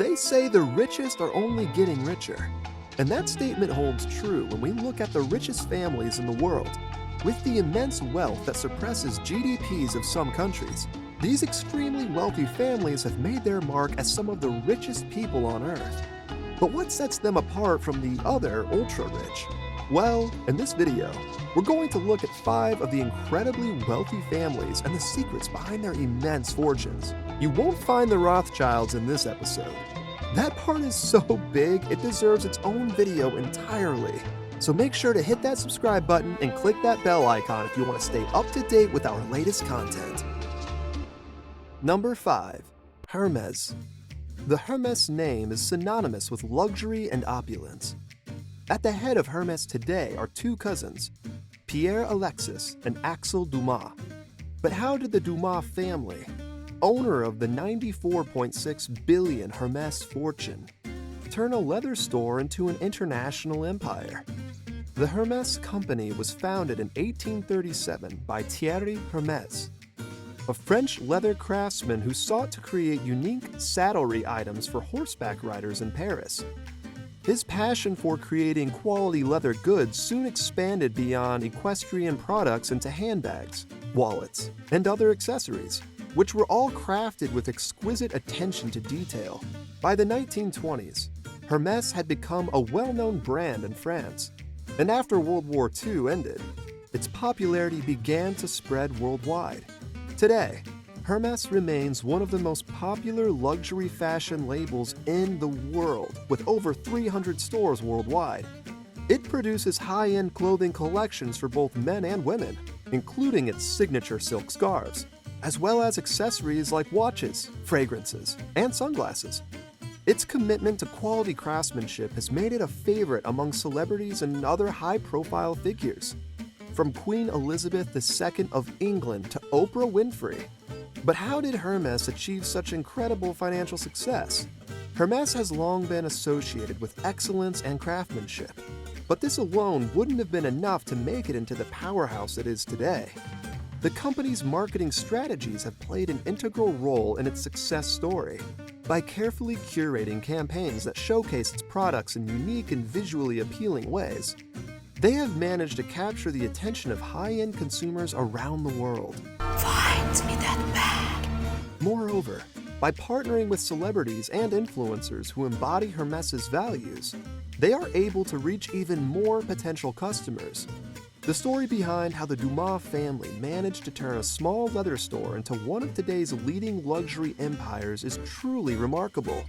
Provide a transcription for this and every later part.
They say the richest are only getting richer. And that statement holds true when we look at the richest families in the world. With the immense wealth that surpasses GDPs of some countries, these extremely wealthy families have made their mark as some of the richest people on Earth. But what sets them apart from the other ultra-rich? Well, in this video, we're going to look at 5 of the incredibly wealthy families and the secrets behind their immense fortunes. You won't find the Rothschilds in this episode. That part is so big, it deserves its own video entirely. So make sure to hit that subscribe button and click that bell icon if you want to stay up to date with our latest content. Number 5. Hermes. The Hermes name is synonymous with luxury and opulence. At the head of Hermes today are 2 cousins, Pierre Alexis and Axel Dumas. But how did the Dumas family, owner of the $94.6 billion Hermes fortune, turn a leather store into an international empire? The Hermes Company was founded in 1837 by Thierry Hermes, a French leather craftsman who sought to create unique saddlery items for horseback riders in Paris. His passion for creating quality leather goods soon expanded beyond equestrian products into handbags, wallets, and other accessories, which were all crafted with exquisite attention to detail. By the 1920s, Hermes had become a well-known brand in France, and after World War II ended, its popularity began to spread worldwide. Today, Hermes remains one of the most popular luxury fashion labels in the world, with over 300 stores worldwide. It produces high-end clothing collections for both men and women, including its signature silk scarves, as well as accessories like watches, fragrances, and sunglasses. Its commitment to quality craftsmanship has made it a favorite among celebrities and other high-profile figures, from Queen Elizabeth II of England to Oprah Winfrey. But how did Hermes achieve such incredible financial success? Hermes has long been associated with excellence and craftsmanship, but this alone wouldn't have been enough to make it into the powerhouse it is today. The company's marketing strategies have played an integral role in its success story. By carefully curating campaigns that showcase its products in unique and visually appealing ways, they have managed to capture the attention of high-end consumers around the world. Find me that bag. Moreover, by partnering with celebrities and influencers who embody Hermes's values, they are able to reach even more potential customers. The story behind how the Dumas family managed to turn a small leather store into one of today's leading luxury empires is truly remarkable.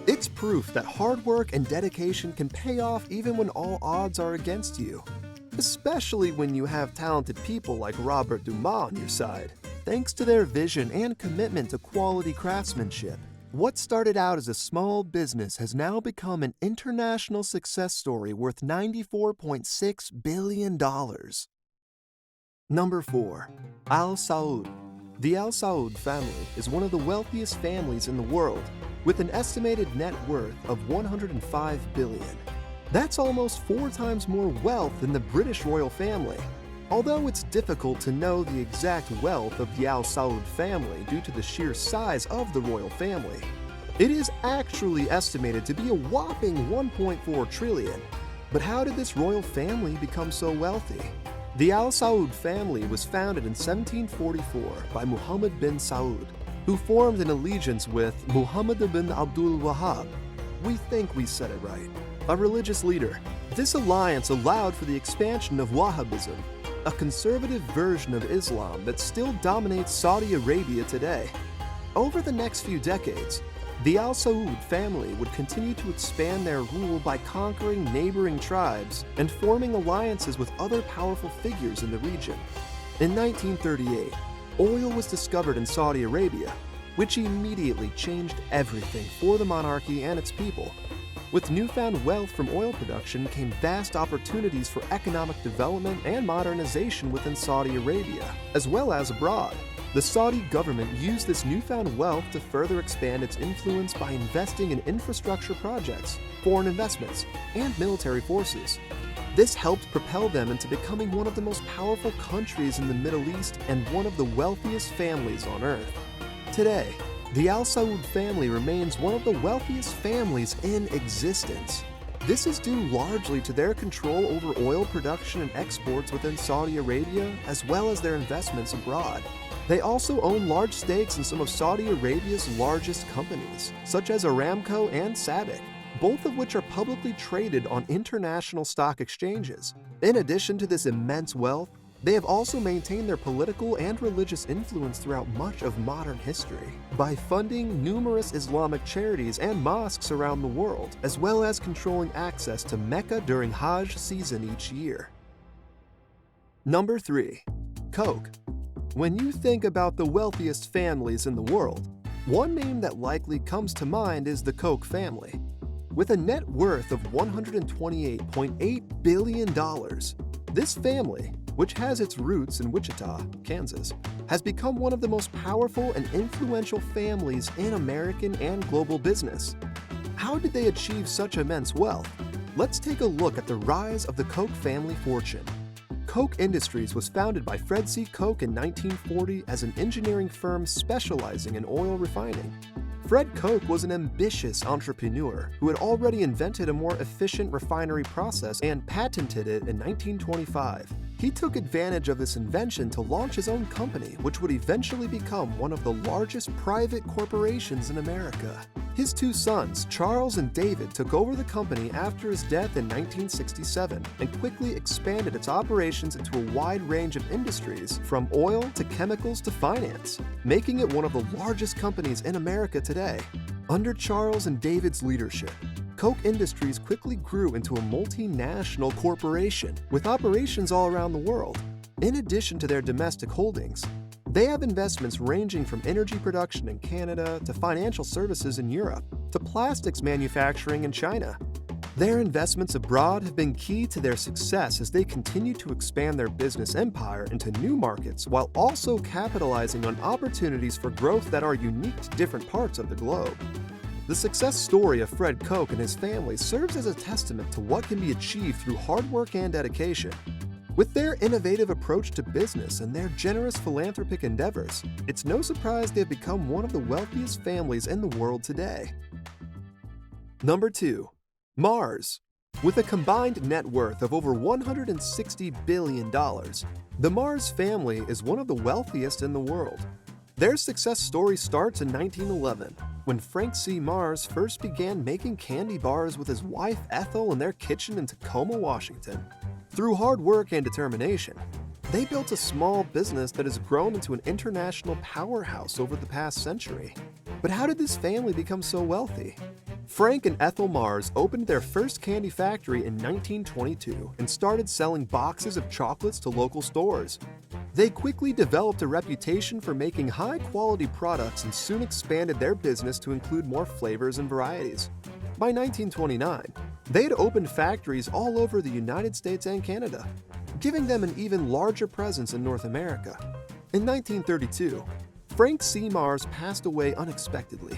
It's proof that hard work and dedication can pay off even when all odds are against you, especially when you have talented people like Robert Dumas on your side. Thanks to their vision and commitment to quality craftsmanship, what started out as a small business has now become an international success story worth $94.6 billion. Number 4. Al Saud. The Al Saud family is one of the wealthiest families in the world, with an estimated net worth of $105 billion. That's almost 4 times more wealth than the British royal family. Although it's difficult to know the exact wealth of the Al Saud family due to the sheer size of the royal family, it is actually estimated to be a whopping $1.4 trillion. But how did this royal family become so wealthy? The Al Saud family was founded in 1744 by Muhammad bin Saud, who formed an allegiance with Muhammad bin Abdul Wahhab. We think we said it right. A religious leader. This alliance allowed for the expansion of Wahhabism, a conservative version of Islam that still dominates Saudi Arabia today. Over the next few decades, the Al Saud family would continue to expand their rule by conquering neighboring tribes and forming alliances with other powerful figures in the region. In 1938, oil was discovered in Saudi Arabia, which immediately changed everything for the monarchy and its people. With newfound wealth from oil production came vast opportunities for economic development and modernization within Saudi Arabia, as well as abroad. The Saudi government used this newfound wealth to further expand its influence by investing in infrastructure projects, foreign investments, and military forces. This helped propel them into becoming one of the most powerful countries in the Middle East and one of the wealthiest families on Earth. Today, The Al Saud family remains one of the wealthiest families in existence. This is due largely to their control over oil production and exports within Saudi Arabia, as well as their investments abroad. They also own large stakes in some of Saudi Arabia's largest companies, such as Aramco and SABIC, both of which are publicly traded on international stock exchanges. In addition to this immense wealth, they have also maintained their political and religious influence throughout much of modern history by funding numerous Islamic charities and mosques around the world, as well as controlling access to Mecca during Hajj season each year. Number 3. Koch. When you think about the wealthiest families in the world, one name that likely comes to mind is the Koch family. With a net worth of $128.8 billion, this family, which has its roots in Wichita, Kansas, has become one of the most powerful and influential families in American and global business. How did they achieve such immense wealth? Let's take a look at the rise of the Koch family fortune. Koch Industries was founded by Fred C. Koch in 1940 as an engineering firm specializing in oil refining. Fred Koch was an ambitious entrepreneur who had already invented a more efficient refinery process and patented it in 1925. He took advantage of this invention to launch his own company, which would eventually become one of the largest private corporations in America. His two sons, Charles and David, took over the company after his death in 1967 and quickly expanded its operations into a wide range of industries, from oil to chemicals to finance, making it one of the largest companies in America today. Under Charles and David's leadership, Koch Industries quickly grew into a multinational corporation with operations all around the world. In addition to their domestic holdings, they have investments ranging from energy production in Canada to financial services in Europe to plastics manufacturing in China. Their investments abroad have been key to their success as they continue to expand their business empire into new markets while also capitalizing on opportunities for growth that are unique to different parts of the globe. The success story of Fred Koch and his family serves as a testament to what can be achieved through hard work and dedication. With their innovative approach to business and their generous philanthropic endeavors, it's no surprise they have become one of the wealthiest families in the world today. Number 2. Mars. With a combined net worth of over $160 billion, the Mars family is one of the wealthiest in the world. Their success story starts in 1911, when Frank C. Mars first began making candy bars with his wife Ethel in their kitchen in Tacoma, Washington. Through hard work and determination, they built a small business that has grown into an international powerhouse over the past century. But how did this family become so wealthy? Frank and Ethel Mars opened their first candy factory in 1922 and started selling boxes of chocolates to local stores. They quickly developed a reputation for making high-quality products and soon expanded their business to include more flavors and varieties. By 1929, they had opened factories all over the United States and Canada, giving them an even larger presence in North America. In 1932, Frank C. Mars passed away unexpectedly,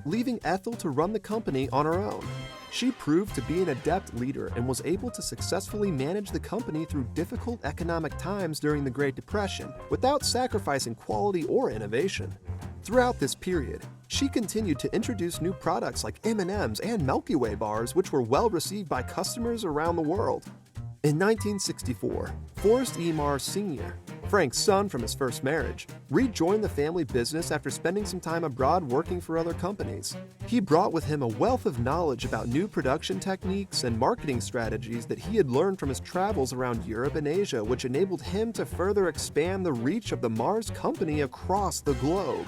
leaving Ethel to run the company on her own. She proved to be an adept leader and was able to successfully manage the company through difficult economic times during the Great Depression without sacrificing quality or innovation. Throughout this period, she continued to introduce new products like M&Ms and Milky Way bars, which were well received by customers around the world. In 1964, Forrest E. Mars Sr., Frank's son from his first marriage, rejoined the family business after spending some time abroad working for other companies. He brought with him a wealth of knowledge about new production techniques and marketing strategies that he had learned from his travels around Europe and Asia, which enabled him to further expand the reach of the Mars company across the globe.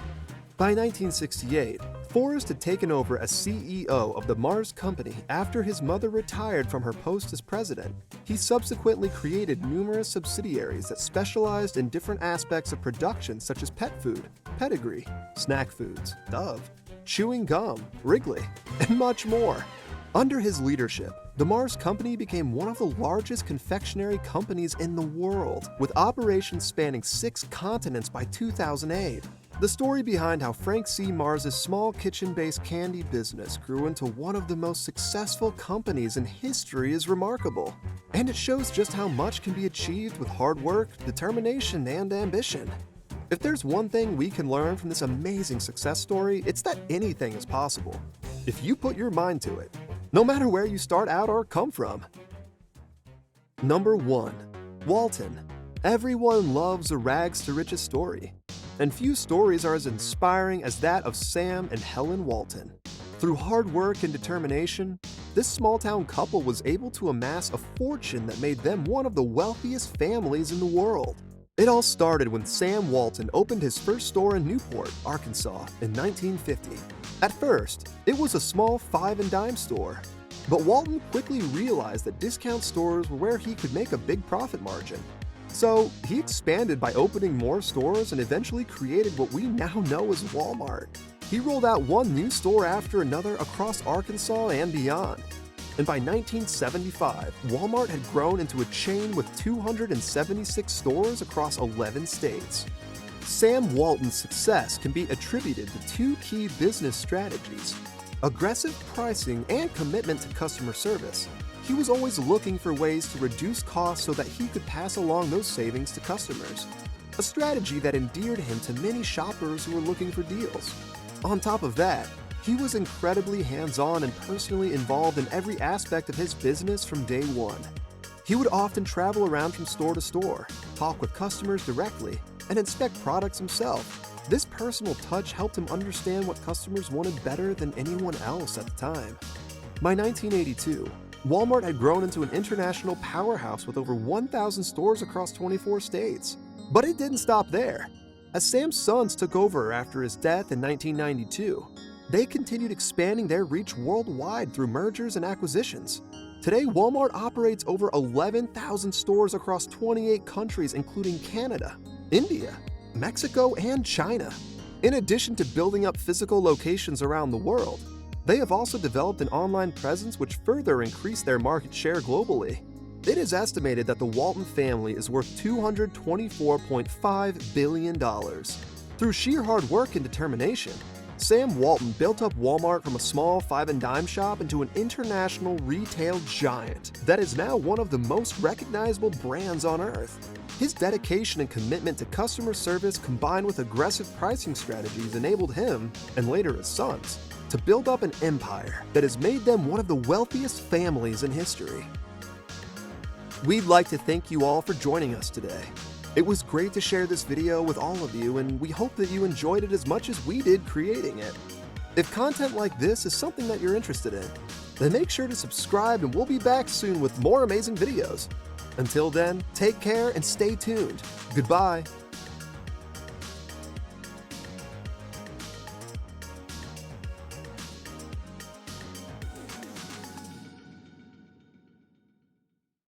By 1968, Forrest had taken over as CEO of the Mars Company after his mother retired from her post as president. He subsequently created numerous subsidiaries that specialized in different aspects of production such as pet food, pedigree, snack foods, Dove, chewing gum, Wrigley, and much more. Under his leadership, the Mars Company became one of the largest confectionery companies in the world, with operations spanning 6 continents by 2008. The story behind how Frank C. Mars' small kitchen-based candy business grew into one of the most successful companies in history is remarkable, and it shows just how much can be achieved with hard work, determination, and ambition. If there's one thing we can learn from this amazing success story, it's that anything is possible, if you put your mind to it, no matter where you start out or come from. Number 1. Walton. Everyone loves a rags to riches story, and few stories are as inspiring as that of Sam and Helen Walton. Through hard work and determination, this small-town couple was able to amass a fortune that made them one of the wealthiest families in the world. It all started when Sam Walton opened his first store in Newport, Arkansas in 1950. At first, it was a small 5-and-dime store, but Walton quickly realized that discount stores were where he could make a big profit margin. So he expanded by opening more stores and eventually created what we now know as Walmart. He rolled out one new store after another across Arkansas and beyond. And by 1975, Walmart had grown into a chain with 276 stores across 11 states. Sam Walton's success can be attributed to two key business strategies: aggressive pricing and commitment to customer service. He was always looking for ways to reduce costs so that he could pass along those savings to customers, a strategy that endeared him to many shoppers who were looking for deals. On top of that, he was incredibly hands-on and personally involved in every aspect of his business from day one. He would often travel around from store to store, talk with customers directly, and inspect products himself. This personal touch helped him understand what customers wanted better than anyone else at the time. By 1982, Walmart had grown into an international powerhouse with over 1,000 stores across 24 states. But it didn't stop there. As Sam's sons took over after his death in 1992, they continued expanding their reach worldwide through mergers and acquisitions. Today, Walmart operates over 11,000 stores across 28 countries, including Canada, India, Mexico, and China. In addition to building up physical locations around the world, they have also developed an online presence which further increased their market share globally. It is estimated that the Walton family is worth $224.5 billion. Through sheer hard work and determination, Sam Walton built up Walmart from a small 5-and-dime shop into an international retail giant that is now one of the most recognizable brands on earth. His dedication and commitment to customer service combined with aggressive pricing strategies enabled him, and later his sons, to build up an empire that has made them one of the wealthiest families in history. We'd like to thank you all for joining us today. It was great to share this video with all of you, and we hope that you enjoyed it as much as we did creating it. If content like this is something that you're interested in, then make sure to subscribe and we'll be back soon with more amazing videos. Until then, take care and stay tuned. Goodbye.